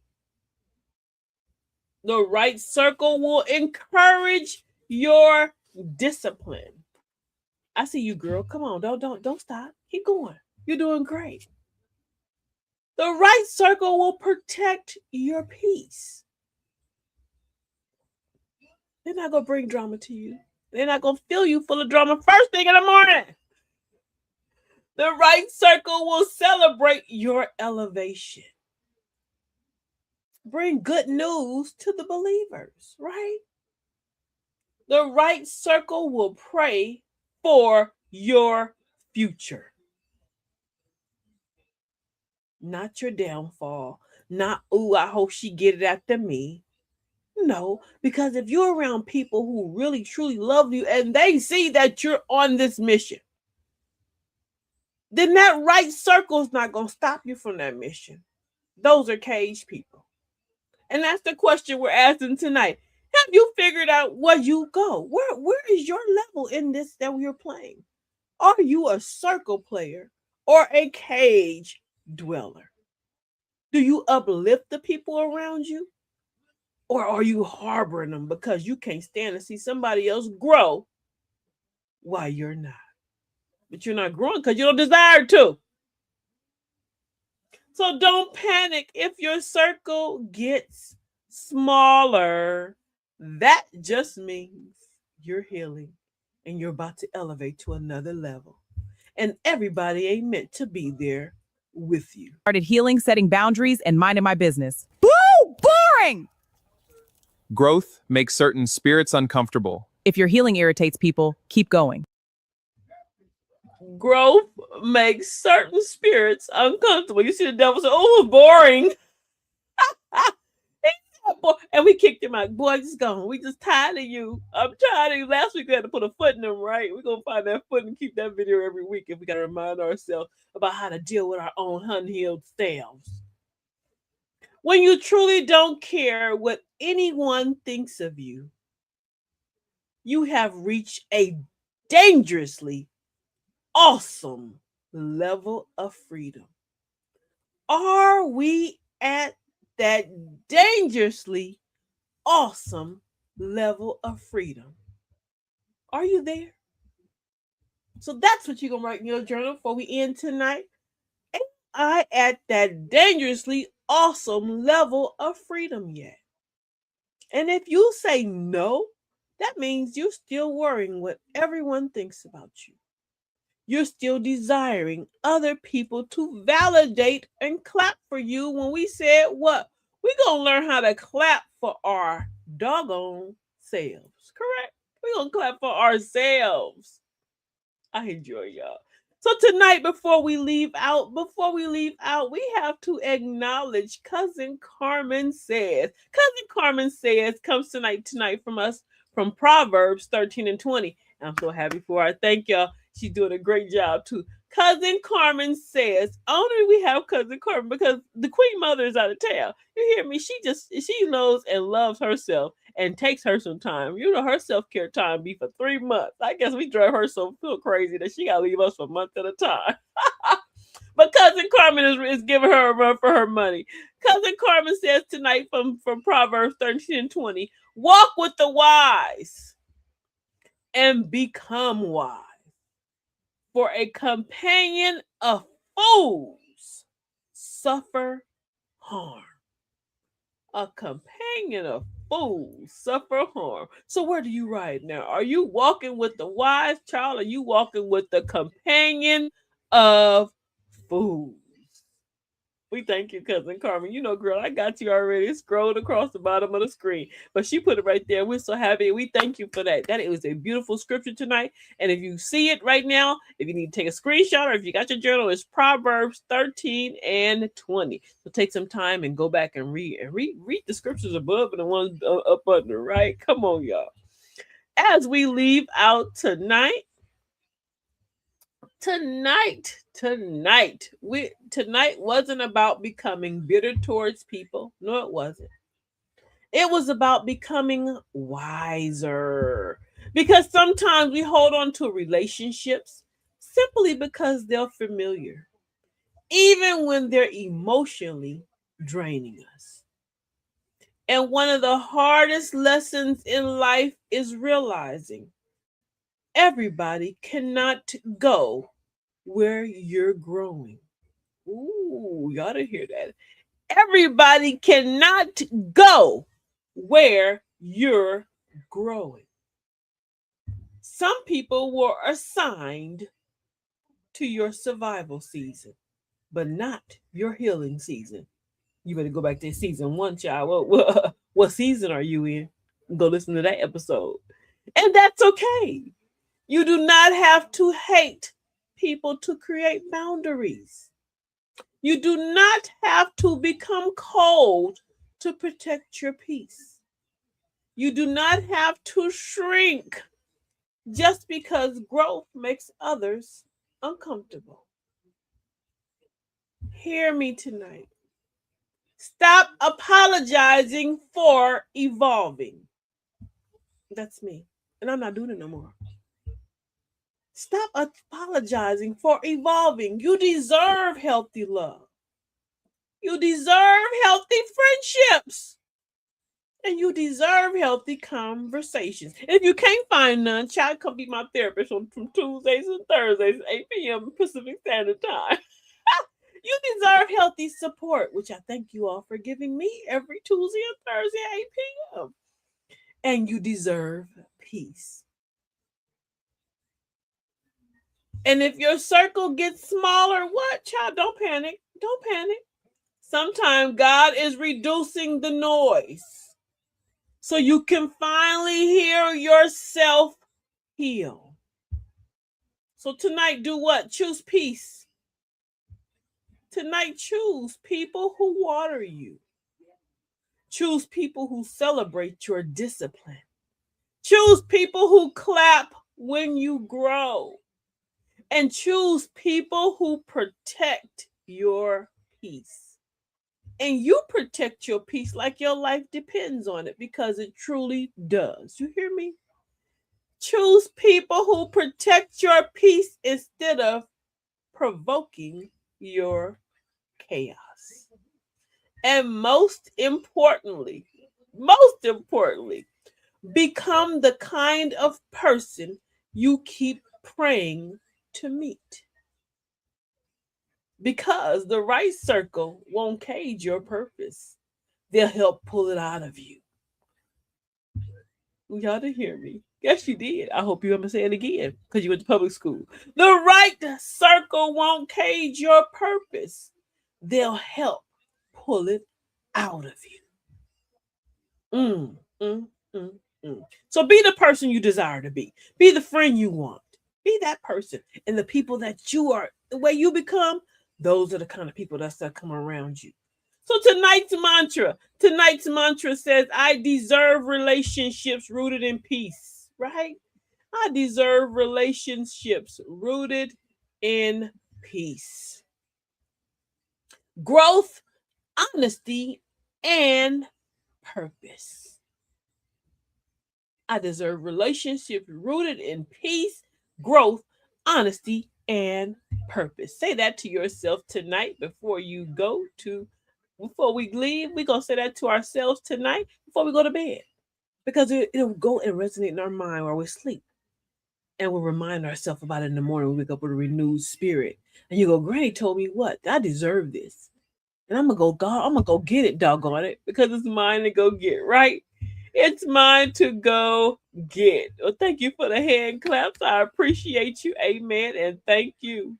The right circle will encourage your discipline. I see you, girl. Come on, don't stop. Keep going. You're doing great. The right circle will protect your peace. They're not gonna bring drama to you. They're not gonna fill you full of drama first thing in the morning. The right circle will celebrate your elevation. Bring good news to the believers, right? The right circle will pray for your future. Not your downfall. Not, ooh, I hope she get it after me. No, because if you're around people who really truly love you and they see that you're on this mission, then that right circle is not going to stop you from that mission. Those are caged people. And that's the question we're asking tonight. Have you figured out where you go? Where is your level in this that we're playing? Are you a circle player or a cage dweller? Do you uplift the people around you? Or are you harboring them because you can't stand to see somebody else grow while you're not? But you're not growing because you don't desire to. So don't panic if your circle gets smaller. That just means you're healing and you're about to elevate to another level. And everybody ain't meant to be there with you. Started healing, setting boundaries, and minding my business. Boo! Boring! Growth makes certain spirits uncomfortable. If your healing irritates people, keep going. Growth makes certain spirits uncomfortable. You see the devil say, "Oh, boring." And we kicked him out. Boy, just gone. We just tired of you. I'm tired of you. Last week we had to put a foot in them, right? We're gonna find that foot and keep that video every week if we gotta remind ourselves about how to deal with our own unhealed selves. When you truly don't care what anyone thinks of you, you have reached a dangerously awesome level of freedom. Are we at that dangerously awesome level of freedom? Are you there? So that's what you're going to write in your journal before we end tonight. Am I at that dangerously awesome level of freedom yet? And if you say no, that means you're still worrying what everyone thinks about you. You're still desiring other people to validate and clap for you when we said what? We're going to learn how to clap for our doggone selves. Correct? We're going to clap for ourselves. I enjoy y'all. So tonight, before we leave out, we have to acknowledge Cousin Carmen Says. Cousin Carmen Says comes tonight from us from Proverbs 13 and 20. I'm so happy for her. Thank y'all. She's doing a great job too. Cousin Carmen Says, only we have Cousin Carmen because the Queen Mother is out of town. You hear me? She knows and loves herself and takes her some time. You know, her self-care time be for 3 months. I guess we drive her so crazy that she gotta leave us for months at a time. But Cousin Carmen is giving her a run for her money. Cousin Carmen says tonight from Proverbs 13 and 20, walk with the wise and become wise. For a companion of fools suffer harm. A companion of fools suffer harm. So where do you ride now? Are you walking with the wise child? Or are you walking with the companion of fools? We thank you, Cousin Carmen. You know, girl, I got you already. It scrolled across the bottom of the screen. But she put it right there. We're so happy. We thank you for that. That it was a beautiful scripture tonight. And if you see it right now, if you need to take a screenshot or if you got your journal, it's Proverbs 13 and 20. So take some time and go back and read. And read the scriptures above and the ones up under, right? Come on, y'all. As we leave out tonight wasn't about becoming bitter towards people. No, it wasn't. It was about becoming wiser. Because sometimes we hold on to relationships simply because they're familiar, even when they're emotionally draining us. And one of the hardest lessons in life is realizing everybody cannot go where you're growing. Ooh, y'all didn't hear that. Everybody cannot go where you're growing. Some people were assigned to your survival season, but not your healing season. You better go back to season 1, child. What season are you in? Go listen to that episode. And that's okay. You do not have to hate people to create boundaries. You do not have to become cold to protect your peace. You do not have to shrink just because growth makes others uncomfortable. Hear me tonight. Stop apologizing for evolving. That's me. And I'm not doing it no more. Stop apologizing for evolving. You deserve healthy love. You deserve healthy friendships. And you deserve healthy conversations. If you can't find none, child, come be my therapist from Tuesdays and Thursdays, 8 p.m. Pacific Standard Time. You deserve healthy support, which I thank you all for giving me every Tuesday and Thursday at 8 p.m. And you deserve peace. And if your circle gets smaller, what, child? Don't panic. Don't panic. Sometimes God is reducing the noise so you can finally hear yourself heal. So tonight, do what? Choose peace. Tonight, choose people who water you. Choose people who celebrate your discipline. Choose people who clap when you grow. And choose people who protect your peace. And you protect your peace like your life depends on it, because it truly does. You hear me? Choose people who protect your peace instead of provoking your chaos. And most importantly, become the kind of person you keep praying to meet. Because the right circle won't cage your purpose. They'll help pull it out of you. Y'all didn't hear me. Yes, you did. I hope you ever say it again, because you went to public school. The right circle won't cage your purpose. They'll help pull it out of you. Mm, mm, mm. So be the person you desire to be. Be the friend you want. Be that person. And the people that you are, the way you become, those are the kind of people that's going to come around you. So tonight's mantra says, I deserve relationships rooted in peace, right? I deserve relationships rooted in peace, growth, honesty, and purpose. I deserve relationships rooted in peace, growth, honesty, and purpose. Say that to yourself tonight before we leave. We're going to say that to ourselves tonight before we go to bed, because it'll go and resonate in our mind while we sleep. And we'll remind ourselves about it in the morning. We wake up with a renewed spirit. And you go, Granny told me what? I deserve this. And I'm going to go, God, I'm going to go get it, doggone it, because it's mine to go get, right? It's mine to go get. Well, thank you for the hand claps. I appreciate you. Amen. And thank you.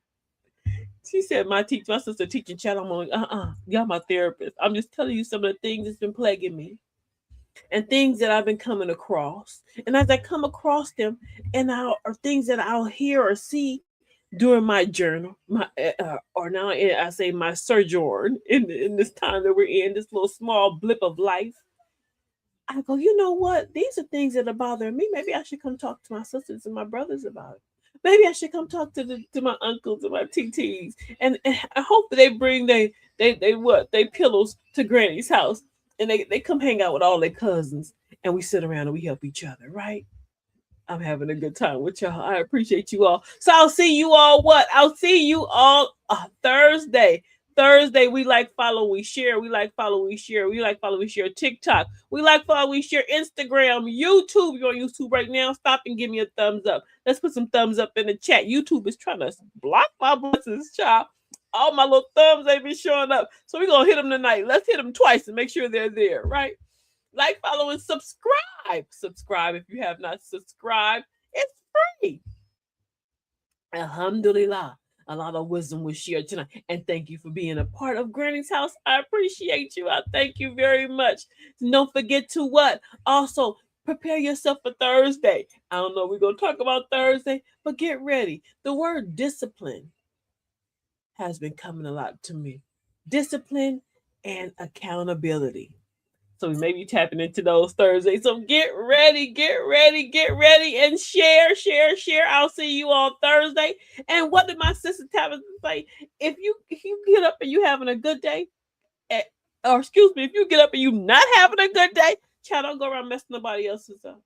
She said, my sister teaching chat. I'm like, y'all my therapist. I'm just telling you some of the things that's been plaguing me and things that I've been coming across. And as I come across them, or things that I'll hear or see during my journal, or now I say my sojourn in this time that we're in, this little small blip of life, I go, you know what? These are things that are bothering me. Maybe I should come talk to my sisters and my brothers about it. Maybe I should come talk to my uncles and my TTs, and I hope they bring they pillows to Granny's house, and they come hang out with all their cousins, and we sit around and we help each other, right? I'm having a good time with y'all. I appreciate you all. So I'll see you all I'll see you all Thursday. Thursday, we like, follow, we share. We like, follow, we share. We like, follow, we share TikTok. We like, follow, we share Instagram, YouTube. You're on YouTube right now. Stop and give me a thumbs up. Let's put some thumbs up in the chat. YouTube is trying to block my blessings, child. All my little thumbs ain't been showing up. So we're going to hit them tonight. Let's hit them twice and make sure they're there, right? Like, follow, and subscribe. Subscribe if you have not subscribed. It's free. Alhamdulillah. A lot of wisdom was shared tonight. And thank you for being a part of Granny's house. I appreciate you. I thank you very much. Don't forget to what? Also, prepare yourself for Thursday. I don't know, we're going to talk about Thursday, but get ready. The word discipline has been coming a lot to me. Discipline and accountability. So we may be tapping into those Thursdays. So get ready, and share. I'll see you on Thursday. And what did my sister Tabitha say? If you get up and you having a good day, or excuse me, if you get up and you not having a good day, child, don't go around messing nobody else's up.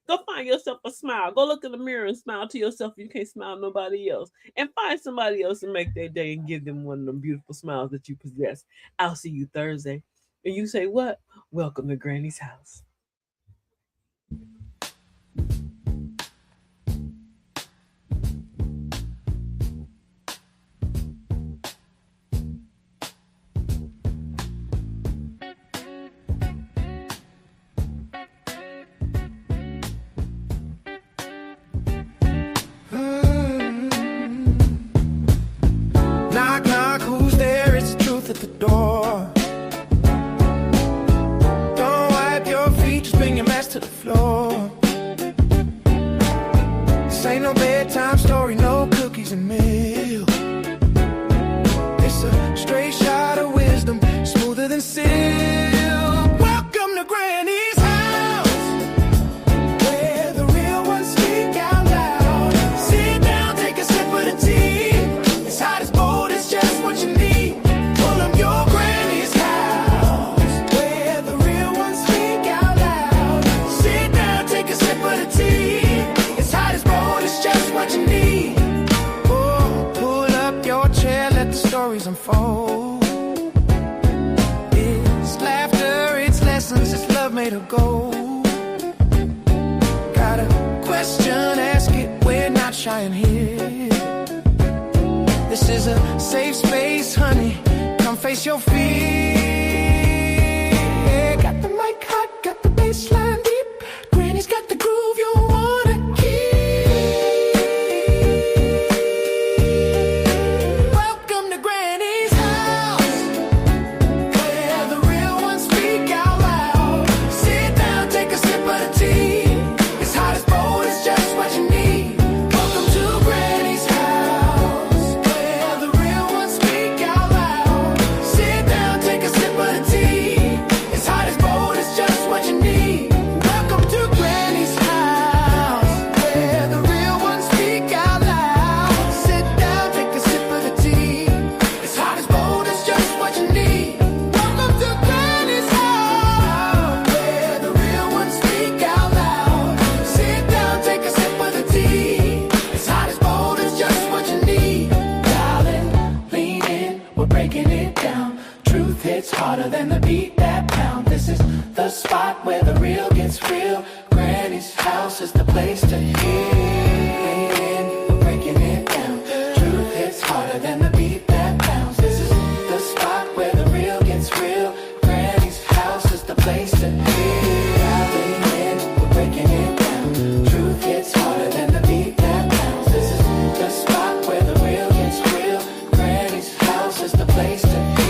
Go find yourself a smile. Go look in the mirror and smile to yourself if you can't smile nobody else. And find somebody else and make their day and give them one of them beautiful smiles that you possess. I'll see you Thursday. And you say what? Welcome to Granny's house. Knock, knock, who's there? It's the truth at the door. Don't wipe your feet, just bring your mess to the floor. This ain't no bedtime story, no cookies and milk. It's a straight shot of wisdom, smoother than silk. Welcome to Granny's house, where the real ones speak out loud. Sit down, take a sip of the tea. It's hot as bold, it's just what you need. Pull up your Granny's house, where the real ones speak out loud. Sit down, take a sip of the tea. It's hot as bold, it's just what you need. Oh, pull up your chair, let the stories unfold. It's laughter, it's lessons, it's love made of gold. Got a question, ask it, we're not shy in here. This is a safe space, honey, come face your fear. Got the mic hot, got the bass line deep. Granny's got the groove you wanna keep. Welcome to Granny's house, where the real ones speak out loud. Sit down, take a sip of the tea. It's hot as bold, it's just what you need. Welcome to Granny's house, where the real ones speak out loud. Sit down, take a sip of the tea. It's hot as bold, it's just what you need. Welcome to Granny's house, where the real ones speak out loud. Sit down, take a sip of the tea. It's hot as bold, it's just what you need. Welcome to Granny's house, where the real ones speak out loud. Sit down, take a sip of the tea. It's hot as bold, it's just what you need. Darling, lean in, we're breaking it down. Truth hits harder than the beat that pound. This is the spot where the real gets real. Granny's house is the place to hear. Lean in, we're breaking it down. Truth hits harder than the beat that pounds. This is the spot where the real gets real. Granny's house is the place to hear. Lean in, we're breaking it down. Truth hits harder than the beat that pounds. This is the spot where the real gets real. Granny's house is the place to hear.